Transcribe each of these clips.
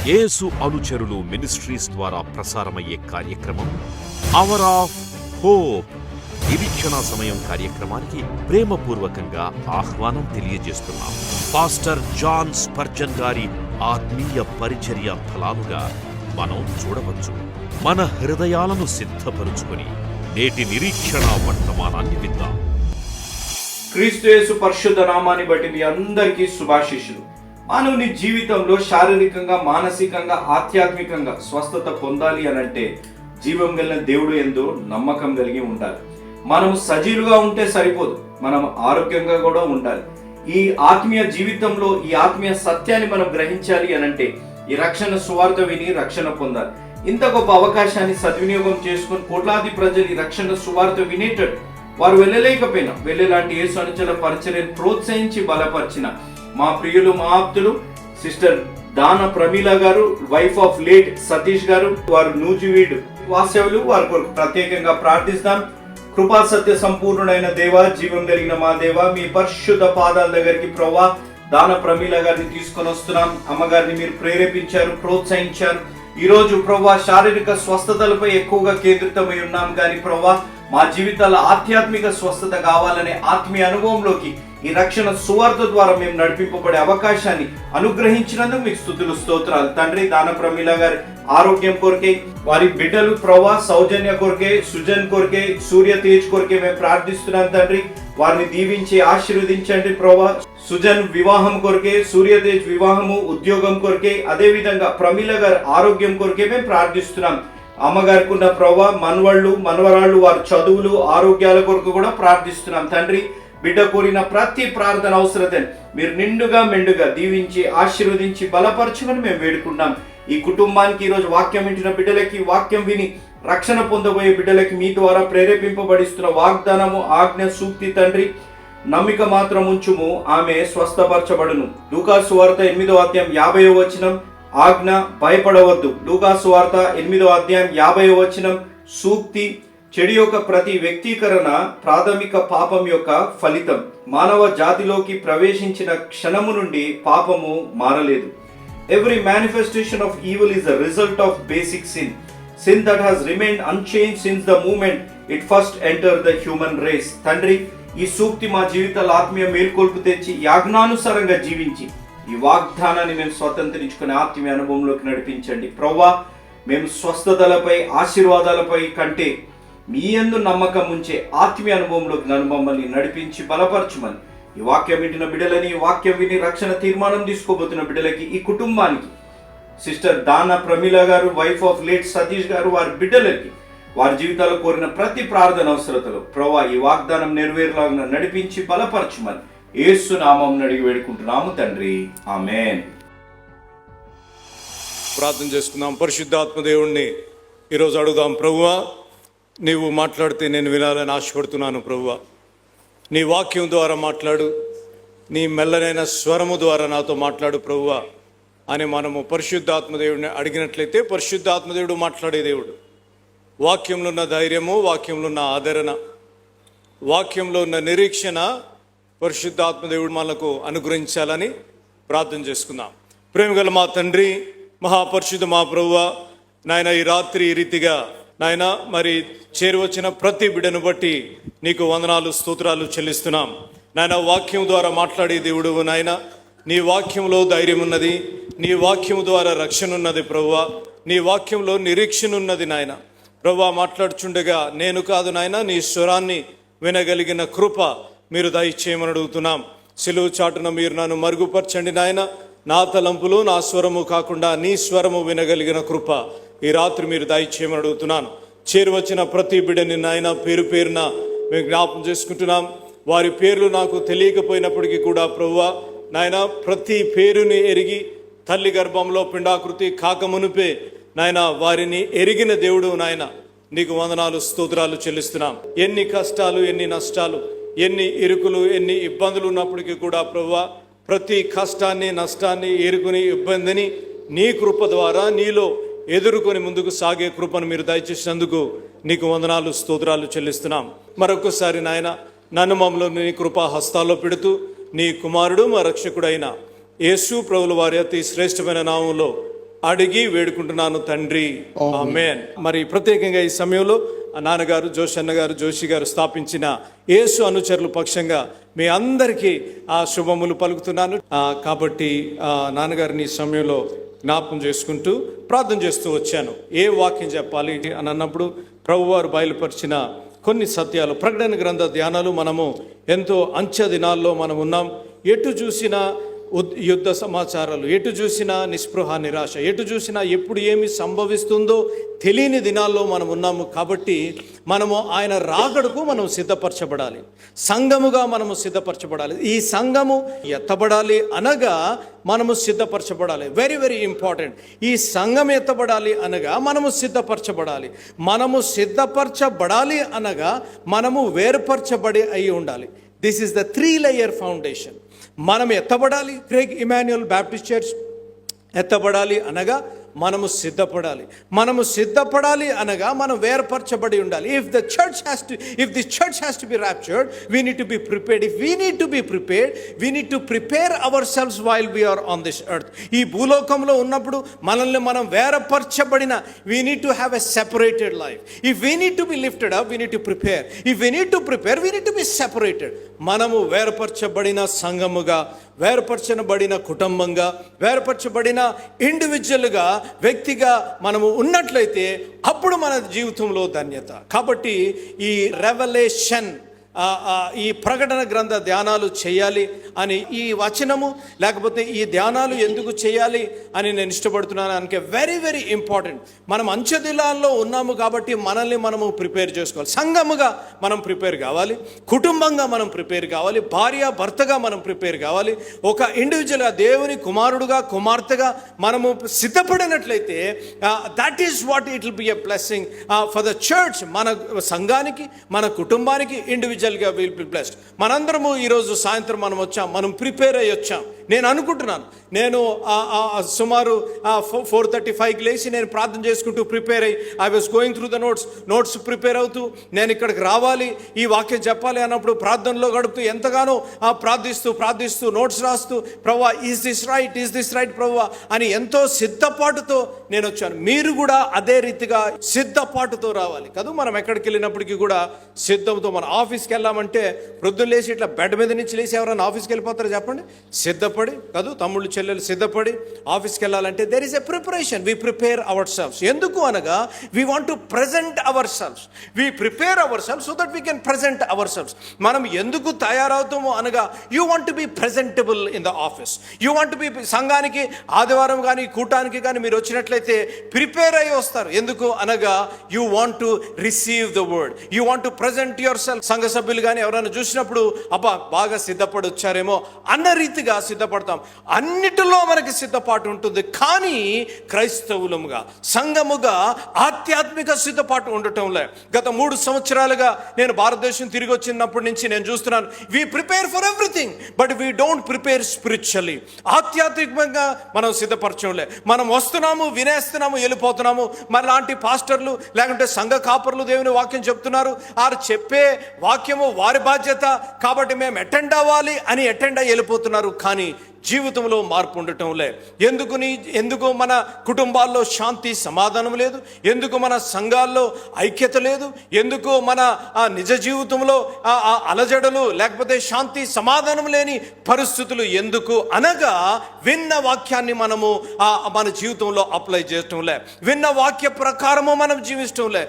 యేసు అనుచరులు మినిస్ట్రీస్ ద్వారా ప్రసారమయ్యే కార్యక్రమం అవర్ ఆఫ్ హోప్. నిరీక్షణ సమయం కార్యక్రమానికి ప్రేమపూర్వకంగా ఆహ్వానం తెలియజేస్తున్నాం. పాస్టర్ జాన్ స్పర్జన్ గారి ఆత్మీయ పరిచర్య ఫలాలుగా మనం చూడవచ్చు. మన హృదయాలను సిద్ధపరుచుకొని నేటి నిరీక్షణ వర్తమానాన్ని విందాం. క్రీస్తు యేసు పరిశుద్ధ నామాన్ని బట్టి మీ అందరికీ శుభాశీస్సులు. మానవుని జీవితంలో శారీరకంగా, మానసికంగా, ఆధ్యాత్మికంగా స్వస్థత పొందాలి అనంటే జీవం కలిగిన దేవుడు యందు నమ్మకం కలిగి ఉండాలి. మనం సజీవుగా ఉంటే సరిపోదు, మనం ఆరోగ్యంగా కూడా ఉండాలి. ఈ ఆత్మీయ జీవితంలో ఈ ఆత్మీయ సత్యాన్ని మనం గ్రహించాలి అనంటే ఈ రక్షణ సువార్త విని రక్షణ పొందాలి. ఇంత గొప్ప అవకాశాన్ని సద్వినియోగం చేసుకుని కోట్లాది ప్రజలు ఈ రక్షణ సువార్త వినేటట్టు వారు వెళ్ళలేకపోయినా వెళ్ళేలాంటి యేసు అనుచరుల పరిచర్యను ప్రోత్సహించి బలపరిచిన మా ప్రియులు, మా ఆప్తులు సిస్టర్ దాన ప్రమీల గారు, వైఫ్ ఆఫ్ లేట్ సతీష్ గారు, వారు నూజివీడు వాస్తవులు, వారి కొరకు ప్రత్యేకంగా ప్రార్థిస్తాం. కృపా సత్య సంపూర్ణుడైన దేవ, జీవం కలిగిన మా దేవ, మీ పరిశుద్ధ పాదాల దగ్గరికి ప్రభా దాన ప్రమీల గారిని తీసుకొని వస్తున్నాం. అమ్మగారిని మీరు ప్రేరేపించారు, ప్రోత్సహించారు. ఈ రోజు ప్రభా శారీరక స్వస్థతలపై ఎక్కువగా కేంద్రితమై ఉన్నాం, కానీ ప్రభా మా జీవితాల ఆధ్యాత్మిక స్వస్థత కావాలనే ఆత్మీయ అనుభవంలోకి ఈ రక్షణ సువార్త ద్వారా మేము నడిపింపబడే అవకాశాన్ని అనుగ్రహించినందుకు మీకు స్తుతులు, స్తోత్రాలు తండ్రి. దాన ప్రమీల గారి ఆరోగ్యం కొరకే, వారి బిడ్డలు ప్రభా సౌజన్య కొరకే, సుజన్ కొరకే, సూర్య తేజ్ కొరకే మేము ప్రార్థిస్తున్నాం తండ్రి. వారిని దీవించి ఆశీర్వదించండి ప్రభా. సుజన్ వివాహం కొరకే, సూర్య తేజ్ వివాహము, ఉద్యోగం కొరకే, అదే విధంగా ప్రమీల గారి ఆరోగ్యం కొరకే మేము ప్రార్థిస్తున్నాం. అమ్మగారికి ఉన్న ప్రభా మనవళ్ళు, మనవరాళ్ళు, వారి చదువులు, ఆరోగ్యాల కొరకు కూడా ప్రార్థిస్తున్నాం తండ్రి. బిడ్డ కోరిన ప్రతి ప్రార్థన అవసరతని మీరు నిండుగా మెండుగా దీవించి ఆశీర్వదించి బలపరచమని మేము వేడుకున్నాం. ఈ కుటుంబానికి ఈరోజు వాక్యం వింటున్న బిడ్డలకి, వాక్యం విని రక్షణ పొందబోయే బిడ్డలకి మీ ద్వారా ప్రేరేపింపబడిస్తున్న వాగ్దానము, ఆజ్ఞ, సూక్తి తండ్రి. నమ్మిక మాత్రం ఉంచుము, ఆమె స్వస్థపరచబడును. లూకాసు వార్త 8వ అధ్యాయం 50వ వచనం. ఆజ్ఞ, భయపడవద్దు. లూకాసు వార్త 8వ అధ్యాయం 50వ వచనం. సూక్తి, చెడు యొక్క ప్రతి వ్యక్తీకరణ ప్రాథమిక పాపం యొక్క ఫలితం. మానవ జాతిలోకి ప్రవేశించిన క్షణము నుండి పాపము మారలేదు. Every manifestation of evil is a result of basic sin. Sin that has remained unchanged since the moment it first entered the human race. తండ్రి, ఈ సూక్తి మా జీవితాల ఆత్మీయ మేల్కొల్పు తెచ్చి యాజ్ఞానుసారంగా జీవించి ఈ వాగ్దానాన్ని మేము స్వతంత్రించుకునే ఆత్మీయ అనుభవంలోకి నడిపించండి ప్రభువా. మేము స్వస్థతలపై, ఆశీర్వాదాలపై కంటే మీ యందు నమ్మకం ఉంచే ఆత్మీయ అనుభవంలోకి నన్ను మమ్మల్ని నడిపించి బలపరచుమని ఈ వాక్యం వింటున్న బిడ్డలని, ఈ వాక్యం విని రక్షణ తీర్మానం తీసుకోబోతున్న బిడ్డలకి, ఈ కుటుంబానికి సిస్టర్ దాన ప్రమీల గారు, వైఫ్ ఆఫ్ లేట్ సతీష్ గారు, వారి బిడ్డలకి వారి జీవితాల్లో కోరిన ప్రతి ప్రార్థన అవసరతలు ప్రభా ఈ వాగ్దానం నెరవేరులాగా నడిపించి బలపరచుమని యేసు నామం అడిగి వేడుకుంటున్నాము తండ్రి, ఆమేన్. ప్రార్థన చేసుకుందాం. పరిశుద్ధాత్మ దేవుణ్ణి ఈరోజు అడుగుదాం. ప్రభువా, నీవు మాట్లాడితే నేను వినాలని ఆశపడుతున్నాను. ప్రభువా, నీ వాక్యం ద్వారా మాట్లాడు, నీ మెల్లనైన స్వరము ద్వారా నాతో మాట్లాడు ప్రభువా అని మనము పరిశుద్ధాత్మదేవుడిని అడిగినట్లయితే పరిశుద్ధాత్మదేవుడు మాట్లాడే దేవుడు. వాక్యంలో ఉన్న ధైర్యము, వాక్యంలో ఉన్న ఆదరణ, వాక్యంలో ఉన్న నిరీక్షణ పరిశుద్ధాత్మదేవుడు మనకు అనుగ్రహించాలని ప్రార్థన చేసుకుందాం. ప్రేమగల మా తండ్రి, మహాపరిశుద్ధ మా ప్రభువా, నాయన ఈ రాత్రి ఈ రీతిగా నాయన మరి చేరువచ్చిన ప్రతి బిడ్డను బట్టి నీకు వందనాలు, స్తోత్రాలు చెల్లిస్తున్నాం. నాయన వాక్యం ద్వారా మాట్లాడే దేవుడు నాయన, నీ వాక్యంలో ధైర్యం ఉన్నది, నీ వాక్యం ద్వారా రక్షణ ఉన్నది ప్రభువా, నీ వాక్యంలో నిరీక్షణ ఉన్నది నాయన. ప్రభువా, మాట్లాడుచుండగా నేను కాదు నాయన, నీ స్వరాన్ని వినగలిగిన కృప మీరు దయచేయమని అడుగుతున్నాం. సిలువ చాటున మీరు నన్ను మరుగుపరచండి నాయన. నా తలంపులు, నా స్వరము కాకుండా నీ స్వరము వినగలిగిన కృప ఈ రాత్రి మీరు దయచేయమని అడుగుతున్నాను. చేరువచ్చిన ప్రతి బిడ్డని నాయన పేరు పేరున మేము జ్ఞాపకం చేసుకుంటున్నాం. వారి పేర్లు నాకు తెలియకపోయినప్పటికీ కూడా ప్రభువా నాయన, ప్రతి పేరుని ఎరిగి తల్లి గర్భంలో పిండాకృతి కాకమునుపే నాయన వారిని ఎరిగిన దేవుడు నాయన, నీకు వందనాలు, స్తోత్రాలు చెల్లిస్తున్నాం. ఎన్ని కష్టాలు, ఎన్ని నష్టాలు, ఎన్ని ఇరుకులు, ఎన్ని ఇబ్బందులు ఉన్నప్పటికీ కూడా ప్రభువా ప్రతి కష్టాన్ని, నష్టాన్ని, ఇరుకుని, ఇబ్బందిని నీ కృప ద్వారా నీలో ఎదుర్కొని ముందుకు సాగే కృపను మీరు దయచేసినందుకు నీకు వందనాలు, స్తోత్రాలు చెల్లిస్తున్నాం. మరొకసారి నాయన, నన్ను మమ్మల్ని నీ కృపా హస్తాల్లో పెడుతూ నీ కుమారుడు మా రక్షకుడైన యేసు ప్రభుల వారి అతి శ్రేష్టమైన నామంలో అడిగి వేడుకుంటున్నాను తండ్రి, ఆమేన్. మరి ప్రత్యేకంగా ఈ సమయంలో నాన్నగారు జోషన్న గారు జోషి గారు స్థాపించిన యేసు అనుచరుల పక్షంగా మీ అందరికీ ఆ శుభములు పలుకుతున్నాను. కాబట్టి నాన్నగారిని ఈ సమయంలో జ్ఞాపకం చేసుకుంటూ ప్రార్థన చేస్తూ వచ్చాను. ఏ వాక్యం చెప్పాలి అని అన్నప్పుడు ప్రభువారు బయలుపరిచిన కొన్ని సత్యాలు, ప్రకటన గ్రంథ ధ్యానాలు. మనము ఎంతో అంచె దినాల్లో మనం ఉన్నాం. ఎటు చూసినా యుద్ధ సమాచారాలు, ఎటు చూసినా నిస్పృహ నిరాశ, ఎటు చూసినా ఎప్పుడు ఏమి సంభవిస్తుందో తెలియని దినాల్లో మనం ఉన్నాము. కాబట్టి మనము ఆయన రాకడకు మనం సిద్ధపరచబడాలి, సంఘముగా మనము సిద్ధపరచబడాలి. ఈ సంఘము ఎత్తబడాలి అనగా మనము సిద్ధపరచబడాలి. Very very important. ఈ సంఘం ఎత్తబడాలి అనగా మనము సిద్ధపరచబడాలి. మనము సిద్ధపరచబడాలి అనగా మనము వేరుపరచబడి అయి ఉండాలి. This is the 3 layer foundation. మనం ఎత్తబడాలి. క్రేగ్ ఇమాన్యుయల్ బ్యాప్టిస్ట్ చర్చ్ ఎత్తబడాలి అనగా మనము సిద్ధపడాలి. మనము సిద్ధపడాలి అనగా మనం వేర్పరచబడి ఉండాలి. If the church has to be raptured, we need to be prepared. If we need to be prepared, we need to prepare ourselves while we are on this earth. ఈ భూలోకంలో ఉన్నప్పుడు మనల్ని మనం వేరపరచబడిన, we need to have a separated life. If we need to be lifted up, we need to prepare. If we need to prepare, we need to be separated. మనము వేరపరచబడిన సంఘముగా, వేరపరచబడిన కుటుంబంగా, వేరపరచబడిన ఇండివిజువల్గా, వ్యక్తిగా మనము ఉన్నట్లయితే అప్పుడు మన జీవితంలో ధన్యత. కాబట్టి ఈ రెవల్యూషన్, ఈ ప్రకటన గ్రంథ ధ్యానాలు చేయాలి అని, ఈ వచనము లేకపోతే ఈ ధ్యానాలు ఎందుకు చేయాలి అని నేను ఇష్టపడుతున్నాను అంటే వెరీ వెరీ ఇంపార్టెంట్. మనం అంచె దినాల్లో ఉన్నాము కాబట్టి మనల్ని మనము ప్రిపేర్ చేసుకోవాలి. సంఘముగా మనం ప్రిపేర్ కావాలి, కుటుంబంగా మనం ప్రిపేర్ కావాలి, భార్య భర్తగా మనం ప్రిపేర్ కావాలి, ఒక ఇండివిజువల్గా దేవుని కుమారుడుగా కుమార్తెగా మనము సిద్ధపడినట్లయితే that is what it will be a blessing for the church. మన సంఘానికి, మన కుటుంబానికి, ఇండివిజువల్గా విల్ బి బ్లెస్డ్. మనందరము ఈరోజు సాయంత్రం మనం వచ్చాం, మనం ప్రిపేర్ అయ్యి వచ్చాం. నేను అనుకుంటున్నాను, నేను సుమారు 4:35కి లేచి నేను ప్రార్థన చేసుకుంటూ ప్రిపేర్ అయ్యి, I was going through the notes prepare అవుతూ నేను ఇక్కడికి రావాలి, ఈ వాక్యం చెప్పాలి అన్నప్పుడు ప్రార్థనలో గడుపుతూ ఎంతగానో ప్రార్థిస్తూ నోట్స్ రాస్తూ, ప్రభువా ఈజ్ దిస్ రైట్ ప్రభువా అని ఎంతో సిద్ధపాటుతో నేను వచ్చాను. మీరు కూడా అదే రీతిగా సిద్ధపాటుతో రావాలి కదా. మనం ఎక్కడికి వెళ్ళినప్పటికీ కూడా సిద్ధంతో, మన ఆఫీస్కి వెళ్ళామంటే ప్రొద్దున లేచి ఇట్లా బెడ్ మీద నుంచి లేచి ఎవరైనా ఆఫీస్కి వెళ్ళిపోతారో చెప్పండి? సిద్ధపడి కాదు, తమ్ముళ్ళు చెల్లెలు సిద్ధపడి ఆఫీస్కి వెళ్ళాలంటే there is a preparation. We prepare ourselves. ఎందుకు అనగా we want to present ourselves. We prepare ourselves so that we can present ourselves. మనం ఎందుకు తయారవుతామో అనగా you want to be presentable in the office. You want to be, సంఘానికి ఆదివారం కానీ కూటానికి కానీ మీరు వచ్చినట్లయితే ప్రిపేర్ అయ్యి వస్తారు. ఎందుకు అనగా you want to receive the word, you want to present your self. సంఘ సభ్యులు కానీ ఎవరైనా చూసినప్పుడు అబ్బా బాగా సిద్ధపడి వచ్చారేమో అన్న రీతిగా సిద్ధపడతాం. అన్నిటిలో మనకి సిద్ధపాటు ఉంటుంది. కానీ క్రైస్తవులముగా, సంఘముగా ఆధ్యాత్మిక సిద్ధపాటు ఉండటంలే. గత 3 సంవత్సరాలుగా నేను భారతదేశం తిరిగి వచ్చినప్పటి నుంచి నేను చూస్తున్నాను, we prepare for everything but we don't prepare spiritually. ఆధ్యాత్మికంగా మనం సిద్ధపరచంలే. మనం వస్తున్నాము, వినేస్తున్నాము, వెళ్ళిపోతున్నాము. మరి లాంటి పాస్టర్లు లేకుంటే సంఘ కాపర్లు దేవుని వాక్యం చెప్తున్నారు, వారు చెప్పే వాక్యము వారి బాధ్యత కాబట్టి మేము అటెండ్ అవ్వాలి అని అటెండ్ అయ్యి వెళ్ళిపోతున్నారు. కానీ జీవితంలో మార్పు ఉండటంలే. ఎందుకు మన కుటుంబాల్లో శాంతి సమాధానం లేదు? ఎందుకు మన సంఘాల్లో ఐక్యత లేదు? ఎందుకు మన నిజ జీవితంలో అలజడలు లేకపోతే శాంతి సమాధానం లేని పరిస్థితులు ఎందుకు అనగా విన్న వాక్యాన్ని మనము మన జీవితంలో అప్లై చేయటంలే, విన్న వాక్య ప్రకారము మనం జీవించటంలే.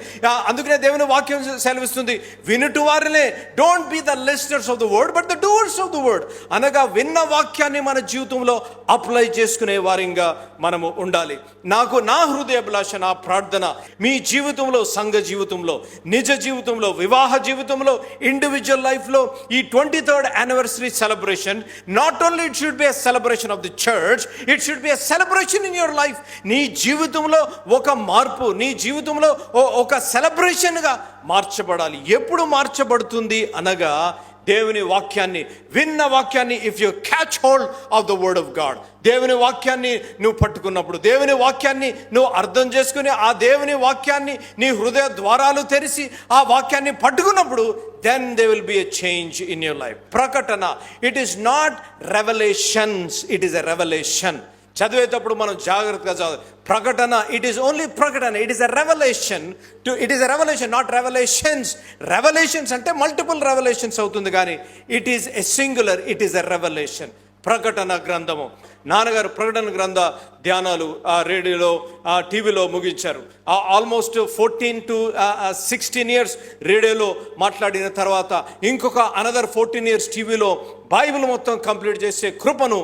అందుకనే దేవుని వాక్యం సెలవిస్తుంది, వినుట వారినే, don't be the listeners of the word but the doers of the word. అనగా విన్న వాక్యాన్ని మన జీవితంలో అప్లై చేసుకునే వారిగా మనము ఉండాలి. నాకు నా హృదయాభిలాష, నా ప్రార్థన, మీ జీవితంలో, సంఘ జీవితంలో, నిజ జీవితంలో, వివాహ జీవితంలో, ఇండివిజువల్ లైఫ్లో ఈ 23rd anniversary celebration, not only it should be a celebration of the church, it should be a celebration in your life. నీ జీవితంలో ఒక మార్పు, నీ జీవితంలో ఒక సెలబ్రేషన్గా మార్చబడాలి. ఎప్పుడు మార్చబడుతుంది అనగా దేవుని వాక్యాన్ని, విన్న వాక్యాన్ని, if you catch hold of the word of God, దేవుని వాక్యాన్ని నువ్వు పట్టుకున్నప్పుడు, దేవుని వాక్యాన్ని నువ్వు అర్థం చేసుకుని ఆ దేవుని వాక్యాన్ని నీ హృదయ ద్వారాలు తెరిచి ఆ వాక్యాన్ని పట్టుకున్నప్పుడు then they will be a change in your life. ప్రకటన, it is not revolutions, it is a revolution. చదివేటప్పుడు మనం జాగ్రత్తగా చదవాలి. ప్రకటన, ఇట్ ఈస్ ఓన్లీ ప్రకటన, it is a revolution it is a revolution, not revolutions. Revolutions అంటే multiple revolutions అవుతుంది, కానీ it is a singular, it is a revolution. ప్రకటన గ్రంథము. నాన్నగారు ప్రకటన గ్రంథ ధ్యానాలు రేడియోలో టీవీలో ముగించారు. ఆల్మోస్ట్ 14 to 16 years రేడియోలో మాట్లాడిన తర్వాత ఇంకొక అనదర్ 14 years టీవీలో బైబిల్ మొత్తం కంప్లీట్ చేసే కృపను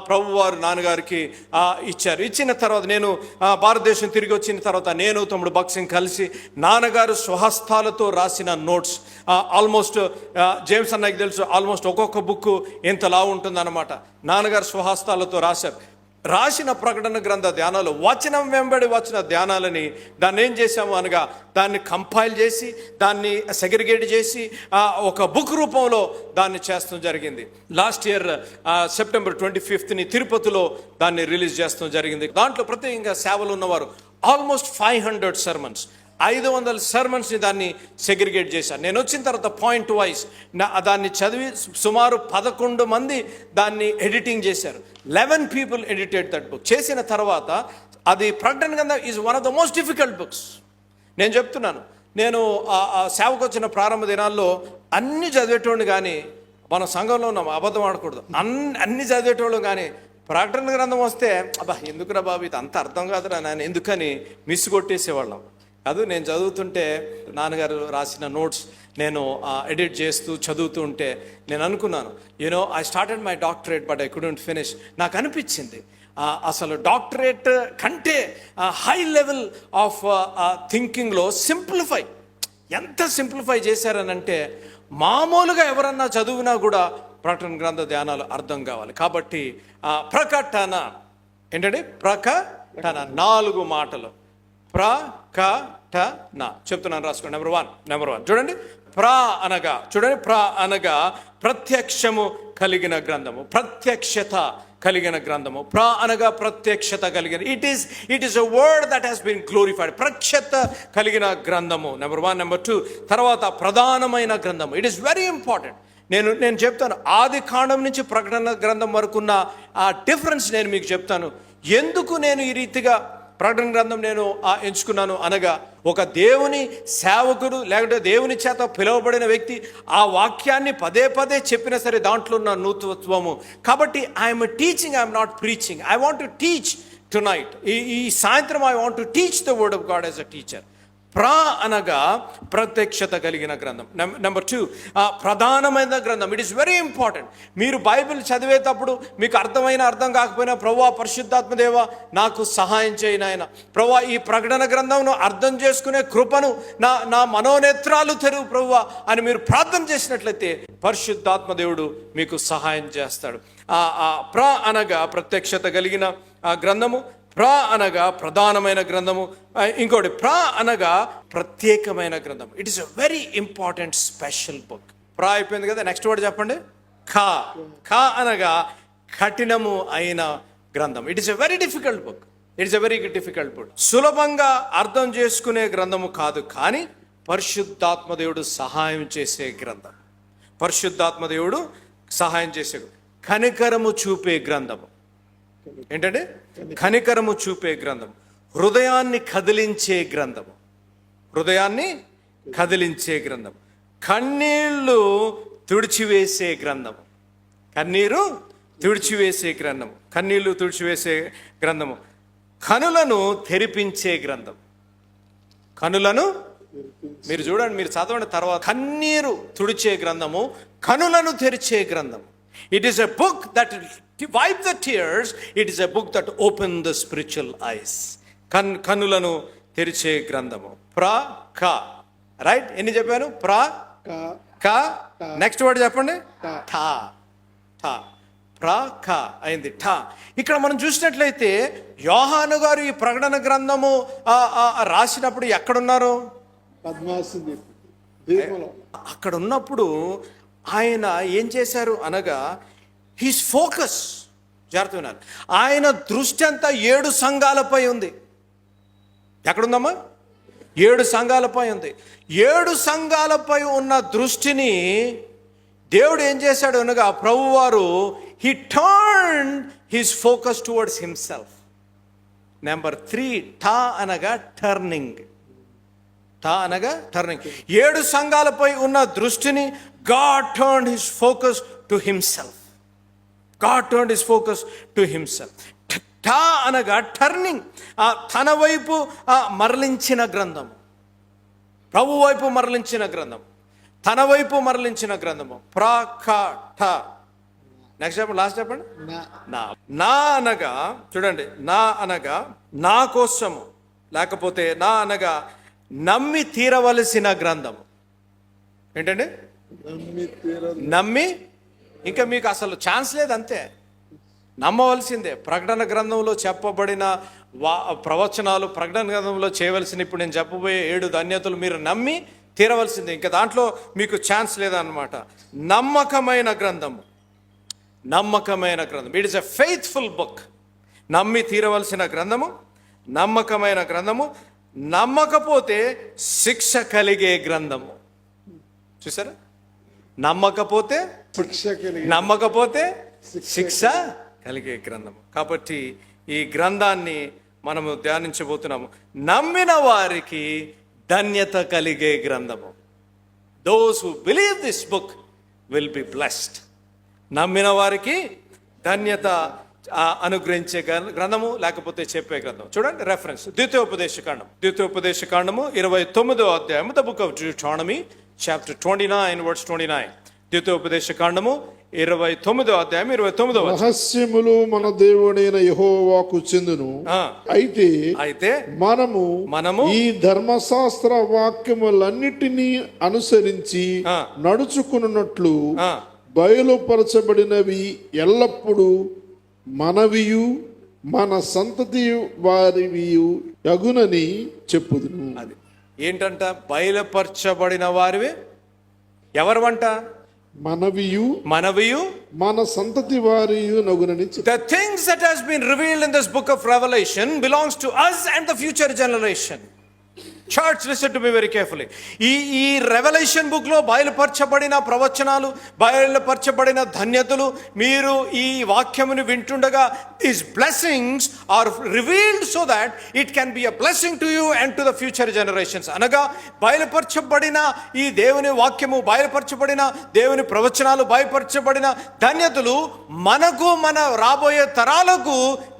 ప్రభువారు నాన్నగారికి ఇచ్చారు. ఇచ్చిన తర్వాత నేను భారతదేశం తిరిగి వచ్చిన తర్వాత నేను తమ్ముడు భక్సింగ్ కలిసి నాన్నగారు స్వహస్తాలతో రాసిన నోట్స్, ఆల్మోస్ట్ జేమ్స్ అన్నకి తెలుసు, ఆల్మోస్ట్ ఒక్కొక్క బుక్ ఎంతలా ఉంటుందన్నమాట. నాన్నగారు స్వహస్తాలతో రాశారు. రాసిన ప్రకటన గ్రంథ ధ్యానాలు వచనం వెంబడి వచ్చిన ధ్యానాలని దాన్ని ఏం చేశాము అనగా దాన్ని కంపైల్ చేసి దాన్ని సెగ్రిగేట్ చేసి ఒక బుక్ రూపంలో దాన్ని చేస్తాం జరిగింది. లాస్ట్ ఇయర్ September 25th తిరుపతిలో దాన్ని రిలీజ్ చేస్తాం జరిగింది. దాంట్లో ప్రత్యేకంగా సేవలు ఉన్నవారు ఆల్మోస్ట్ 500 sermons, 500 sermonsని దాన్ని సెగ్రిగేట్ చేశాను. నేను వచ్చిన తర్వాత పాయింట్ వైజ్ దాన్ని చదివి సుమారు 11 మంది దాన్ని ఎడిటింగ్ చేశారు. 11 people ఎడిటెడ్ దట్ బుక్. చేసిన తర్వాత అది ప్రకటన గ్రంథం is one of the most difficult books. నేను చెప్తున్నాను, నేను సేవకు వచ్చిన ప్రారంభ దినాల్లో అన్ని చదివేటోళ్ళు, కానీ మన సంఘంలో ఉన్నాం, అబద్ధం ఆడకూడదు, అన్ని చదివేటోళ్ళు, కానీ ప్రకటన గ్రంథం వస్తే అబ్బా ఎందుకురా బాబు ఇది అంత అర్థం కాదురా నాన్న ఎందుకని మిస్ కొట్టేసేవాళ్ళం. అది నేను చదువుతుంటే నాన్నగారు రాసిన నోట్స్ నేను ఎడిట్ చేస్తూ చదువుతూ ఉంటే నేను అనుకున్నాను, I started my doctorate but I couldn't finish. నాకు అనిపించింది అసలు డాక్టరేట్ కంటే హై లెవెల్ ఆఫ్ థింకింగ్లో ఎంత సింప్లిఫై చేశారనంటే మామూలుగా ఎవరన్నా చదివినా కూడా ప్రకటన గ్రంథ ధ్యానాలు అర్థం కావాలి. కాబట్టి ప్రకటన ఏంటంటే ప్రకటన 4 మాటలు. ప్రకటన చెప్తున్నాను, రాసుకోండి. నెంబర్ వన్ చూడండి. ప్ర అనగా ప్రత్యక్షము కలిగిన గ్రంథము, ప్రత్యక్షత కలిగిన గ్రంథము. అనగా ప్రత్యక్షత కలిగిన, it is a word that has been glorified. ప్రత్యక్షత కలిగిన గ్రంథము నెంబర్ 1. నెంబర్ 2 తర్వాత ప్రధానమైన గ్రంథము. It is very important. నేను చెప్తాను, ఆది కాండం నుంచి ప్రకటన గ్రంథం వరకున్న ఆ డిఫరెన్స్ నేను మీకు చెప్తాను. ఎందుకు నేను ఈ రీతిగా ప్రకటన గ్రంథం నేను ఎంచుకున్నాను అనగా, ఒక దేవుని సేవకుడు లేకుంటే దేవుని చేత పిలువబడిన వ్యక్తి ఆ వాక్యాన్ని పదే పదే చెప్పినా సరే దాంట్లో ఉన్న నూతనత్వము. కాబట్టి I'm teaching, I'm not preaching. I want to teach tonight. ఈ సాయంత్రం I want to teach the word of God as a teacher. అనగా ప్రత్యక్షత కలిగిన గ్రంథం. నెంబర్ 2 ప్రధానమైన గ్రంథం. It is very important. మీరు బైబిల్ చదివేటప్పుడు మీకు అర్థం కాకపోయినా ప్రభువా పరిశుద్ధాత్మ దేవ నాకు సహాయం చేయను ఆయన, ప్రభువా ఈ ప్రకటన గ్రంథంను అర్థం చేసుకునే కృపను నా మనోనేత్రాలు తెరువు ప్రభువా అని మీరు ప్రార్థన చేసినట్లయితే పరిశుద్ధాత్మ దేవుడు మీకు సహాయం చేస్తాడు. అనగా ప్రత్యక్షత కలిగిన గ్రంథము, అనగా ప్రధానమైన గ్రంథము. ఇంకోటి అనగా ప్రత్యేకమైన గ్రంథం. It is a very important special book. అయిపోయింది కదా, నెక్స్ట్ వర్డ్ చెప్పండి. అనగా కఠినము అయిన గ్రంథం. It is a very difficult book. సులభంగా అర్థం చేసుకునే గ్రంథము కాదు, కానీ పరిశుద్ధాత్మ దేవుడు సహాయం చేసే గ్రంథం. కనికరము చూపే గ్రంథము. ఏంటంటే కనికరము చూపే గ్రంథం. హృదయాన్ని కదిలించే గ్రంథం. కన్నీళ్లు తుడిచివేసే గ్రంథము. కనులను తెరిపించే గ్రంథం. మీరు చూడండి, మీరు చదవండి తర్వాత. కన్నీరు తుడిచే గ్రంథము, కనులను తెరిచే గ్రంథం. It is a book that wipe the tears. It is a book that open the spiritual eyes. కన్నులను తెరిచే గ్రంథము. రైట్, ఎన్ని చెప్పాను? నెక్స్ట్ వర్డ్ చెప్పండి. అయింది. ఇక్కడ మనం చూసినట్లయితే యోహాను గారు ఈ ప్రకటన గ్రంథము రాసినప్పుడు ఎక్కడున్నారు? అక్కడ ఉన్నప్పుడు ఆయన ఏం చేశారు అనగా, హిస్ ఫోకస్ జాగ్రత్త వినాలి, ఆయన దృష్టి అంతా 7 సంఘాలపై ఉంది. ఎక్కడుందమ్మా? 7 సంఘాలపై ఉంది. 7 సంఘాలపై ఉన్న దృష్టిని దేవుడు ఏం చేశాడు అనగా ప్రభువారు he turn his focus towards himself. Number 3, టా అనగా టర్నింగ్. టా అనగా టర్నింగ్. 7 సంఘాలపై ఉన్న దృష్టిని God turned his focus to himself. God turned his focus to himself. టా అనగా టర్నింగ్, తన వైపు మరలించిన గ్రంథం. ప్రభు వైపు మరలించిన గ్రంథం, తన వైపు మరలించిన గ్రంథము. ప్రాకట. నెక్స్ట్ చెప్పండి, లాస్ట్ చెప్పండి. నా అనగా చూడండి, నా అనగా నా కోసము, లేకపోతే నా అనగా నమ్మి తీరవలసిన గ్రంథము. ఏంటండి? నమ్మి, ఇంకా మీకు అసలు ఛాన్స్ లేదు, అంతే, నమ్మవలసిందే. ప్రకటన గ్రంథంలో చెప్పబడిన ప్రవచనాలు, ప్రకటన గ్రంథంలో చేయవలసిన ఇప్పుడు నేను చెప్పబోయే 7 ధన్యతలు మీరు నమ్మి తీరవలసిందే. ఇంకా దాంట్లో మీకు ఛాన్స్ లేదన్నమాట. నమ్మకమైన గ్రంథము, నమ్మకమైన గ్రంథం. It is a faithful book. నమ్మి తీరవలసిన గ్రంథము, నమ్మకమైన గ్రంథము. నమ్మకపోతే శిక్ష కలిగే గ్రంథము. చూసారా? నమ్మకపోతే శిక్ష కలిగే గ్రంథము. కాబట్టి ఈ గ్రంథాన్ని మనము ధ్యానించబోతున్నాము. నమ్మిన వారికి ధన్యత కలిగే గ్రంథము. Those who believe this book will be blessed. నమ్మిన వారికి ధన్యత అనుగ్రహించే గ్రంథము, లేకపోతే చెప్పే గ్రంథం. చూడండి రెఫరెన్స్, ద్వితీయోపదేశకాండం 29వ అధ్యాయం, the book of Deuteronomy chapter 29 verse 29. ద్వితీయోపదేశకాండము 29వ అధ్యాయం 29వ. రహస్యములు మన దేవుడైన యెహోవాకు చెందును. అయితే మనము ఈ ధర్మశాస్త్ర వాక్యములన్నిటినీ అనుసరించి నడుచుకున్నట్లు బయలుపరచబడినవి ఎల్లప్పుడూ మనవియు మన సంతతి వారివియు యగునని చెప్పుదును. అది ఏంటంట? బయలుపరచబడిన వారివి ఎవరివంట? మనవియు మన సంతతి వారియు నగునని. The things that has been revealed in this book of Revelation belongs to us and the future generation. Church, listen to me very carefully. ఈ రెవల్యూషన్ బుక్ లో బయలుపరచబడిన ప్రవచనాలు, బయలుపరచబడిన ధన్యతలు, మీరు ఈ వాక్యమును వింటుండగా these blessings are revealed so that it can be a blessing to you and to the future generations. అనగా బయలుపరచబడిన ఈ దేవుని వాక్యము, బయలుపరచబడిన దేవుని ప్రవచనాలు, బయలుపరచబడిన ధన్యతలు మనకు, మన రాబోయే తరాలకు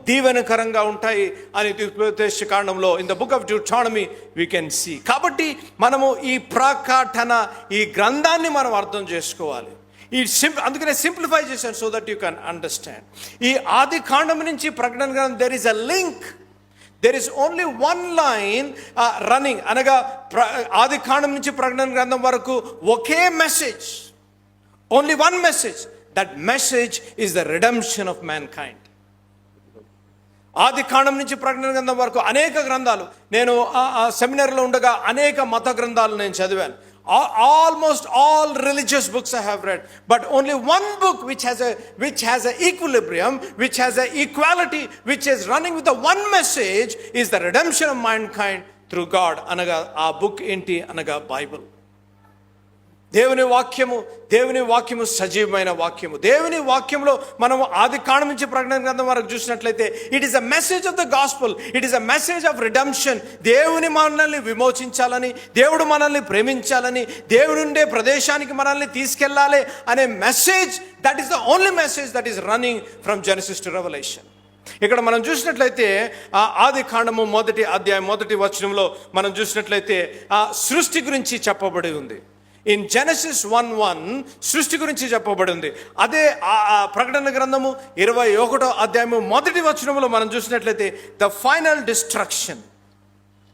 దీవెనకరంగా ఉంటాయి అని ద్వితీయోపదేశకాండంలో in the book of Deuteronomy we can see. కాబట్టి మనము ఈ ప్రకటన, ఈ గ్రంథాన్ని మనం అర్థం చేసుకోవాలి. అందుకనే సింప్లిఫై చేశాను so that you can understand. ఈ ఆది కాండం నుంచి ప్రకటన గ్రంథం, there is a link. There is only 1 line running. అనగా ఆది కాండం నుంచి ప్రకటన గ్రంథం వరకు ఒకే message, only 1 message. That message is the redemption of mankind. ఆది కాండం నుంచి ప్రకటన గ్రంథం వరకు అనేక గ్రంథాలు, నేను సెమినార్లో ఉండగా అనేక మత గ్రంథాలు నేను చదివాను. Almost all religious books I have read, but only one book which has a equilibrium, which has a equality, which is running with the one message, is the redemption of mankind through God. అనగా ఆ book ఏంటి అనగా Bible. దేవుని వాక్యము సజీవమైన వాక్యము. దేవుని వాక్యంలో మనం ఆది కాండం నుంచి ప్రకటన గ్రంథం వరకు చూసినట్లయితే it is a message of the gospel. It is a message of redemption. దేవుని మనల్ని విమోచించాలని, దేవుడు మనల్ని ప్రేమించాలని, దేవుడు ఉండే ప్రదేశానికి మనల్ని తీసుకెళ్ళాలి అనే message. That is the only message that is running from Genesis to revolution. ఇక్కడ మనం చూసినట్లయితే ఆది కాండము 1వ అధ్యాయం 1వ వచనంలో మనం చూసినట్లయితే సృష్టి గురించి చెప్పబడి ఉంది. ఇన్ జెనసిస్ 1:1 సృష్టి గురించి చెప్పబడి ఉంది. అదే ప్రకటన గ్రంథము 21వ అధ్యాయము 1వ వచనంలో మనం చూసినట్లయితే the final destruction,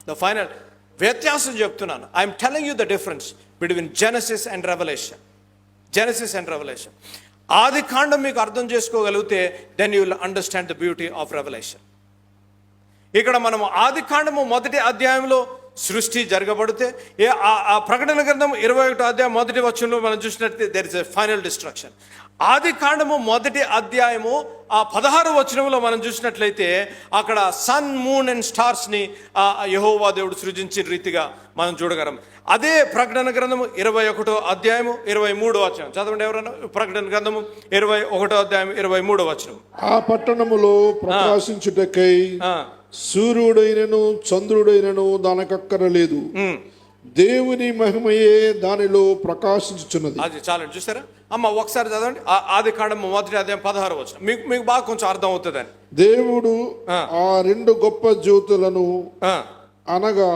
the final. వ్యత్యాసం చెప్తున్నాను. I'm telling you the difference between Genesis and Revelation. Genesis and Revelation. ఆది కాండం మీకు అర్థం చేసుకోగలిగితే then you will understand the beauty of Revelation. ఇక్కడ మనము ఆది కాండము 1వ అధ్యాయంలో సృష్టి జరగబడితే ఆ ప్రకటన గ్రంథం 21వ అధ్యాయం 1వ వచనంలో మనం చూసినట్లయితే there is a final destruction. ఆది కాండము 1వ అధ్యాయము ఆ 16వ వచనంలో మనం చూసినట్లయితే అక్కడ సన్, మూన్ అండ్ స్టార్స్ ని యెహోవా దేవుడు సృజించిన రీతిగా మనం చూడగలం. అదే ప్రకటన గ్రంథము 21వ అధ్యాయము 23వ వచనం చదవండి ఎవరన్నా. ప్రకటన గ్రంథము 21వ అధ్యాయం 23వ వచనం. ఆ పట్టణములో ప్రకాశించుటకై సూర్యుడైనను చంద్రుడైనను దానికక్కరలేదు, దేవుని మహిమయే దానిలో ప్రకాశించుచున్నది. అది చాలండి, చూసారా అమ్మ? ఒకసారి చదవండి ఆది కాండము 1వ అధ్యాయం 16వ వచనం. మీకు బాగా కొంచెం అర్థం అవుతుందని. దేవుడు ఆ రెండు గొప్ప జ్యోతులను అనగా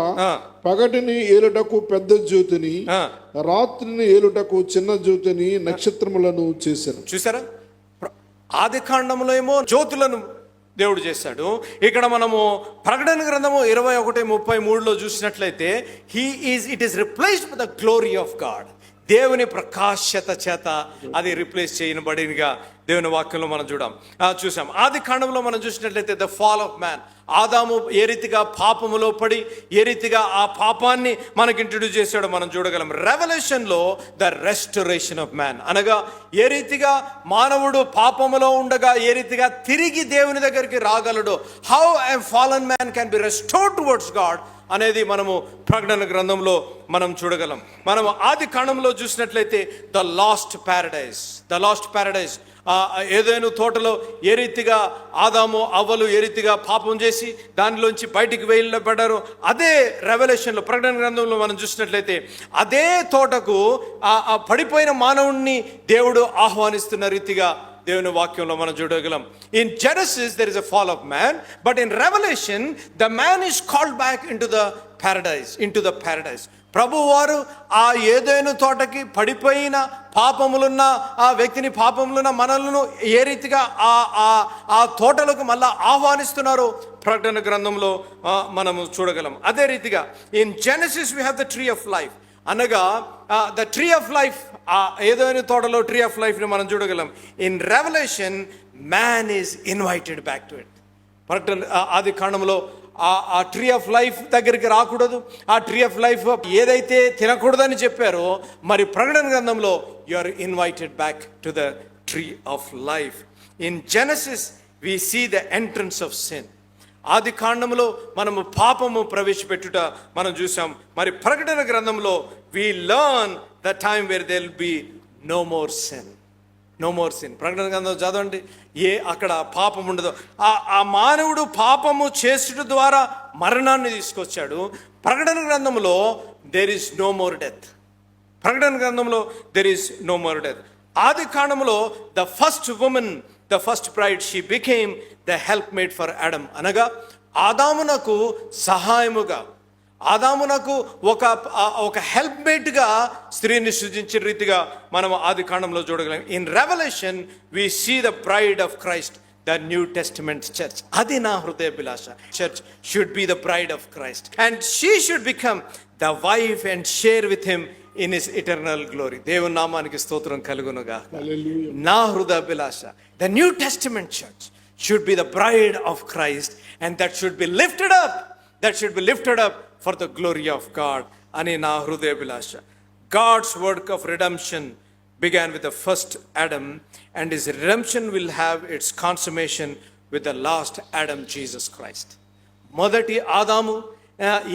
పగటిని ఏలుటకు పెద్ద జ్యోతిని, రాత్రిని ఏలుటకు చిన్న జ్యోతిని, నక్షత్రములను చేశారు. చూసారా? ఆది కాండంలో ఏమో జ్యోతులను దేవుడు చేశాడు. ఇక్కడ మనము ప్రకటన గ్రంథము 21:33లో చూసినట్లయితే it is replaced with the glory of God. దేవుని ప్రకాశత చేత అది రిప్లేస్ చేయబడినగా దేవుని వాక్యంలో మనం చూసాం. ఆది కాండంలో మనం చూసినట్లయితే ద ఫాల్ ఆఫ్ మ్యాన్, ఆదాము ఏ రీతిగా పాపములో పడి ఏ రీతిగా ఆ పాపాన్ని మనకి ఇంట్రడ్యూస్ చేశాడో మనం చూడగలం. రెవల్యూషన్లో ద రెస్టరేషన్ ఆఫ్ మ్యాన్, అనగా ఏ రీతిగా మానవుడు పాపములో ఉండగా ఏ రీతిగా తిరిగి దేవుని దగ్గరికి రాగలడో, how a fallen man can be restored towards God అనేది మనము ప్రకటన గ్రంథంలో మనం చూడగలం. మనం ఆది కాండంలో చూసినట్లయితే ద లాస్ట్ ప్యారడైజ్ ఏదైనా తోటలో ఏ రీతిగా ఆదాము అవ్వలు ఏ రీతిగా పాపం చేసి దానిలోంచి బయటికి వెళ్ళబడ్డారు, అదే రెవల్యూషన్లో ప్రకటన గ్రంథంలో మనం చూసినట్లయితే అదే తోటకు ఆ పడిపోయిన మానవుణ్ణి దేవుడు ఆహ్వానిస్తున్న రీతిగా దేవుని వాక్యంలో మనం చూడగలం. In Genesis there is a fall of man, but in revolution the man is called back in to the paradise. ప్రభు వారు ఆ ఏదైనా తోటకి పడిపోయిన పాపములున్న ఆ వ్యక్తిని, పాపములున్న మనలను ఏ రీతిగా ఆ తోటలకు మళ్ళా ఆహ్వానిస్తున్నారో ప్రకటన గ్రంథంలో మనము చూడగలం. అదే రీతిగా in Genesis we have the tree of life, అనగా ద ట్రీ ఆఫ్ లైఫ్, ఏదైనా తోటలో ట్రీ ఆఫ్ లైఫ్ని మనం చూడగలం. In revolution man is invited back to it. ప్రకటన ఆది కాండంలో ఆ ట్రీ ఆఫ్ లైఫ్ దగ్గరికి రాకూడదు, ఆ ట్రీ ఆఫ్ లైఫ్ ఏదైతే తినకూడదని చెప్పారో, మరి ప్రకటన గ్రంథంలో you are invited back to the tree of life. In Genesis we see the entrance of sin. ఆది కాండంలో మనము పాపము ప్రవేశపెట్టుట మనం చూసాం. మరి ప్రకటన గ్రంథంలో we learn the time where there will be no more sin. ప్రకటన గ్రంథం చదవండి, అక్కడ పాపం ఉండదు. ఆ మానవుడు పాపము చేసుట ద్వారా మరణాన్ని తీసుకొచ్చాడు. ప్రకటన గ్రంథంలో there is no more death. ఆది కాండంలో the first woman, the first bride, she became the help made for Adam, అనగా ఆదామునకు సహాయముగా, ఆదామునకు ఒక హెల్ప్ మేట్గా స్త్రీని సృజించిన రీతిగా మనం ఆది కాండంలో చూడగలం. In revolution we see the bride of Christ, the New Testament church. అది నా హృదయాభిలాష. Church should be the bride of Christ and she should become the wife and share with him in his eternal glory. దేవుని నామానికి స్తోత్రం కలుగునుగా. నా హృదయాభిలాష, the New Testament church should be the bride of Christ, and that should be lifted up for the glory of God. Ani na hrudayabhilasha. God's work of redemption began with the first Adam, and his redemption will have its consummation with the last Adam, Jesus Christ. మొదటి ఆదాము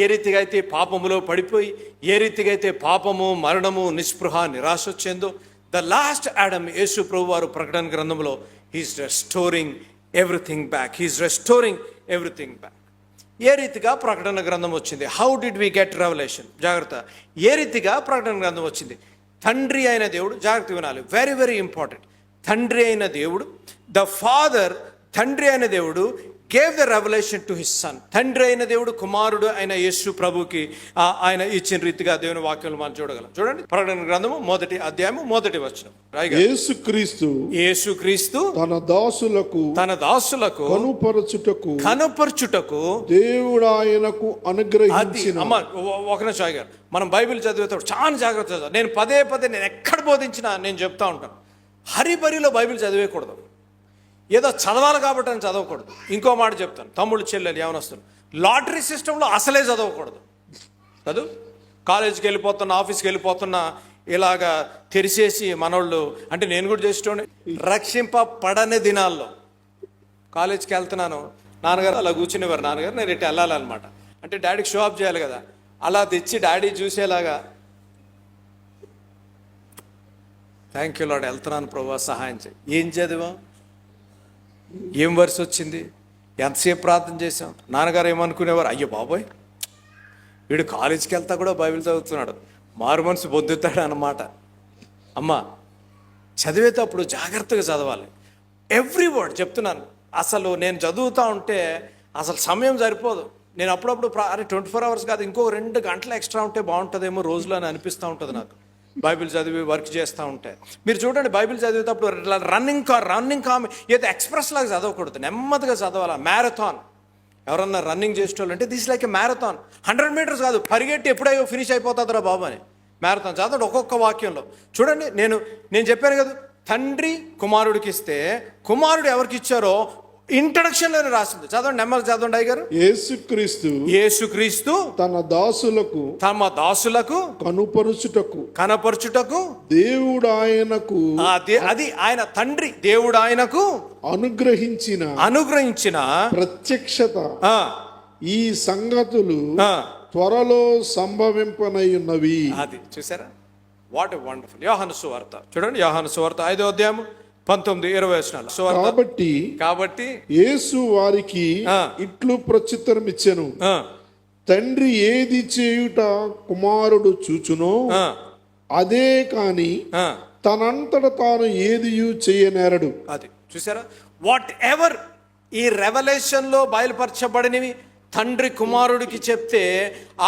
ఏ రీతిగా అయితే పాపములో పడిపోయి ఏ రీతిగా అయితే పాపము, మరణము, నిస్పృహ, నిరాశ వచ్చిందో, ద లాస్ట్ ఆడమ్ యేసు ప్రభు వారు ప్రకటన గ్రంథంలో హీస్ రెస్టోరింగ్ ఎవ్రీథింగ్ బ్యాక్. ఏ రీతిగా ప్రకటన గ్రంథం వచ్చింది? How did we get Revelation? జాగ్రత్త. ఏ రీతిగా ప్రకటన గ్రంథం వచ్చింది? తండ్రి అయిన దేవుడు, జాగ్రత్త వినాలి, వెరీ వెరీ ఇంపార్టెంట్. తండ్రి అయిన దేవుడు, ద ఫాదర్, తండ్రి అయిన దేవుడు gave the revelation to his son. తండ్రి అయిన దేవుడు కుమారుడు అయిన యేసు ప్రభుకి ఆయన ఇచ్చిన రీతిగా దేవుని వాక్యంలో మనం చూడగలం. చూడండి ప్రకటన గ్రంథము 1వ అధ్యాయము 1వ వచనం. యేసుక్రీస్తు తన దాసులకు కనుపరచుటకు దేవుడు ఆయనకు అనుగ్రహించిన. అమ్మ ఒక నిమిషం ఆగారు. మనం బైబిల్ చదివేటప్పుడు చాలా జాగ్రత్త చదవాలి. నేను పదే నేను ఎక్కడ బోధించినా నేను చెప్తా ఉంటాను, హరిబరిలో బైబిల్ చదివేయకూడదు. ఏదో చదవాలి కాబట్టి అని చదవకూడదు. ఇంకో మాట చెప్తాను, తమ్ముళ్ళు చెల్లెలు ఏమనొస్తారు, లాటరీ సిస్టంలో అసలే చదవకూడదు. కాదు. కాలేజీకి వెళ్ళిపోతున్నా, ఆఫీస్కి వెళ్ళిపోతున్నా ఇలాగా తెరిచేసి మనోళ్ళు, అంటే నేను కూడా చేసేటోని, రక్షింపబడని దినాల్లో కాలేజీకి వెళ్తున్నాను, నాన్నగారు అలా కూర్చునేవారు, నాన్నగారు నేను ఇటు వెళ్ళాలన్నమాట. అంటే డాడీకి షో ఆఫ్ చేయాలి కదా, అలా తెచ్చి డాడీ చూసేలాగా, థ్యాంక్ యూ లార్డ్, వెళ్తున్నాను ప్రభువా సహాయం చేయి. ఏం చదివాం, ఏం వరుస వచ్చింది, ఎంతసేపు ప్రార్థన చేసాం. నాన్నగారు ఏమనుకునేవారు, అయ్యో బాబోయ్ వీడు కాలేజీకి వెళ్తా కూడా బైబిల్ చదువుతున్నాడు, మారు మనసు పొందుతాడు అన్నమాట. అమ్మ చదివేటప్పుడు జాగ్రత్తగా చదవాలి, ఎవ్రీ వర్డ్ చెప్తున్నాను. అసలు నేను చదువుతూ ఉంటే అసలు సమయం సరిపోదు. నేను అప్పుడప్పుడు 24 hours కాదు, ఇంకో 2 గంటలు ఎక్స్ట్రా ఉంటే బాగుంటుందేమో రోజులో అని అనిపిస్తూ ఉంటుంది నాకు, బైబిల్ చదివి వర్క్ చేస్తూ ఉంటే. మీరు చూడండి, బైబిల్ చదివేటప్పుడు రన్నింగ్ ఏదో ఎక్స్ప్రెస్ లాగా చదవకూడదు, నెమ్మదిగా చదవాలి. మ్యారథాన్, ఎవరన్నా రన్నింగ్ చేసేటోళ్ళు అంటే this like a marathon. 100 meters కాదు, పరిగెట్టి ఎప్పుడైనా ఫినిష్ అయిపోతుందిరా బాబు అని. మ్యారథాన్ చదవండి ఒక్కొక్క వాక్యంలో. చూడండి, నేను చెప్పాను కదా, తండ్రి కుమారుడికి ఇస్తే కుమారుడు ఎవరికి ఇచ్చారో ఇంట్రడక్షన్లోనే రాసింది. చదవండి, నెమ్మది చదవండి అయ్యగారు. యేసుక్రీస్తు తమ దాసులకు కనపరుచుటకు దేవుడు ఆయనకు, అది ఆయన తండ్రి దేవుడు ఆయనకు అనుగ్రహించిన ప్రత్యక్షత. ఈ సంగతులు త్వరలో సంభవింపనయున్నవి. అది చూసారా, వాట్ ఎ వండర్ఫుల్. యోహాను సువార్త చూడండి, యోహాను సువార్త 5వ అధ్యాయం 19-20 కాబట్టి యేసు వారికి ఇట్లు ప్రత్యుత్తరం ఇచ్చెను, తండ్రి ఏది చేయుట కుమారుడు చూచునో అదే కాని తనంతట తాను ఏది చేయనేరడు. అది చూసారా, వాట్ ఎవర్ ఈ రెవల్యూషన్ లో బయలుపరచబడినవి తండ్రి కుమారుడికి చెప్తే,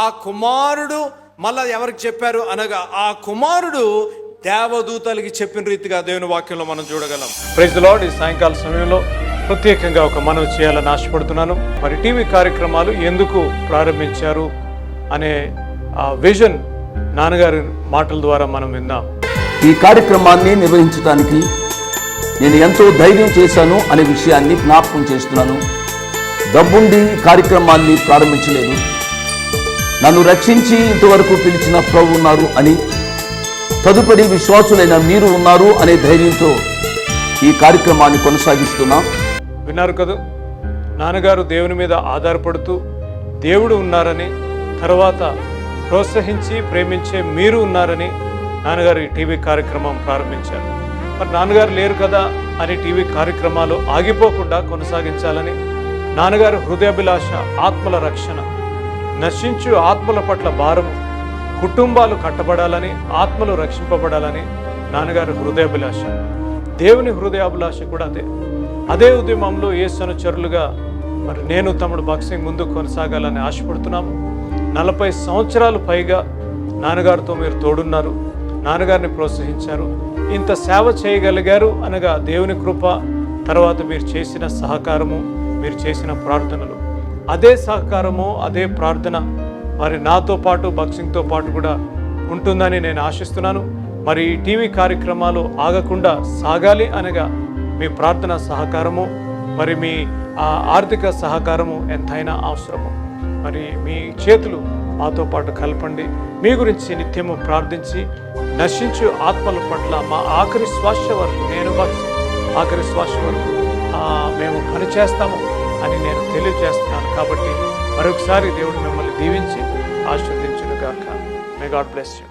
ఆ కుమారుడు మళ్ళా ఎవరికి చెప్పారు అనగా, ఆ కుమారుడు దేవదూతలకి చెప్పిన రీతిగా దేవుని వాక్యంలో మనం చూడగలం. Praise the Lord. ఈ సాయంకాల సమయంలో ప్రత్యేకంగా ఒక మనవి చేయాలని ఆశపడుతున్నాను. మరి టీవీ కార్యక్రమాలు ఎందుకు ప్రారంభించారు అనే ఆ విజన్ నాన్నగారి మాటల ద్వారా మనం విందాం. ఈ కార్యక్రమాన్ని నిర్వహించడానికి నేను ఎంతో ధైర్యం చేశాను అనే విషయాన్ని జ్ఞాపకం చేస్తున్నాను. డబ్బుండి కార్యక్రమాన్ని ప్రారంభించలేదు, నన్ను రక్షించి ఇంతవరకు పిలిచిన ప్రభు ఉన్నారు అని, తదుపరి విశ్వాసులైన మీరు ఉన్నారు అనే ధైర్యంతో ఈ కార్యక్రమాన్ని కొనసాగిస్తున్నాం. విన్నారు కదా, నాన్నగారు దేవుని మీద ఆధారపడుతూ దేవుడు ఉన్నారని, తర్వాత ప్రోత్సహించి ప్రేమించే మీరు ఉన్నారని నాన్నగారు ఈ టీవీ కార్యక్రమం ప్రారంభించారు. మరి నాన్నగారు లేరు కదా అని టీవీ కార్యక్రమాలు ఆగిపోకుండా కొనసాగించాలని, నాన్నగారు హృదయాభిలాష ఆత్మల రక్షణ, నశించు ఆత్మల పట్ల భారము, కుటుంబాలు కట్టబడాలని, ఆత్మలు రక్షింపబడాలని నాన్నగారి హృదయాభిలాష. దేవుని హృదయాభిలాష కూడా అదే ఉద్యమంలో యేసు అనుచరులుగా మరి నేను తమ్ముడు బాక్సింగ్ ముందుకు కొనసాగాలని ఆశపడుతున్నాము. 40 సంవత్సరాలు పైగా నాన్నగారితో మీరు తోడున్నారు, నాన్నగారిని ప్రోత్సహించారు, ఇంత సేవ చేయగలిగారు అనగా దేవుని కృప, తర్వాత మీరు చేసిన సహకారము, మీరు చేసిన ప్రార్థనలు, అదే సహకారము అదే ప్రార్థన మరి నాతో పాటు బాక్సింగ్తో పాటు కూడా ఉంటుందని నేను ఆశిస్తున్నాను. మరి ఈ టీవీ కార్యక్రమాలు ఆగకుండా సాగాలి అనగా మీ ప్రార్థన సహకారము, మరి మీ ఆర్థిక సహకారము ఎంతైనా అవసరము. మరి మీ చేతులు మాతో పాటు కలపండి. మీ గురించి నిత్యము ప్రార్థించి నశించు ఆత్మల పట్ల మా ఆఖరి శ్వాస వరకు, నేను బాక్సింగ్ ఆఖరి శ్వాస వరకు మేము పనిచేస్తాము అని నేను తెలియజేస్తున్నాను. కాబట్టి మరొకసారి దేవుడు మిమ్మల్ని దీవించి ఆశీర్వదించును గాక. May God bless you.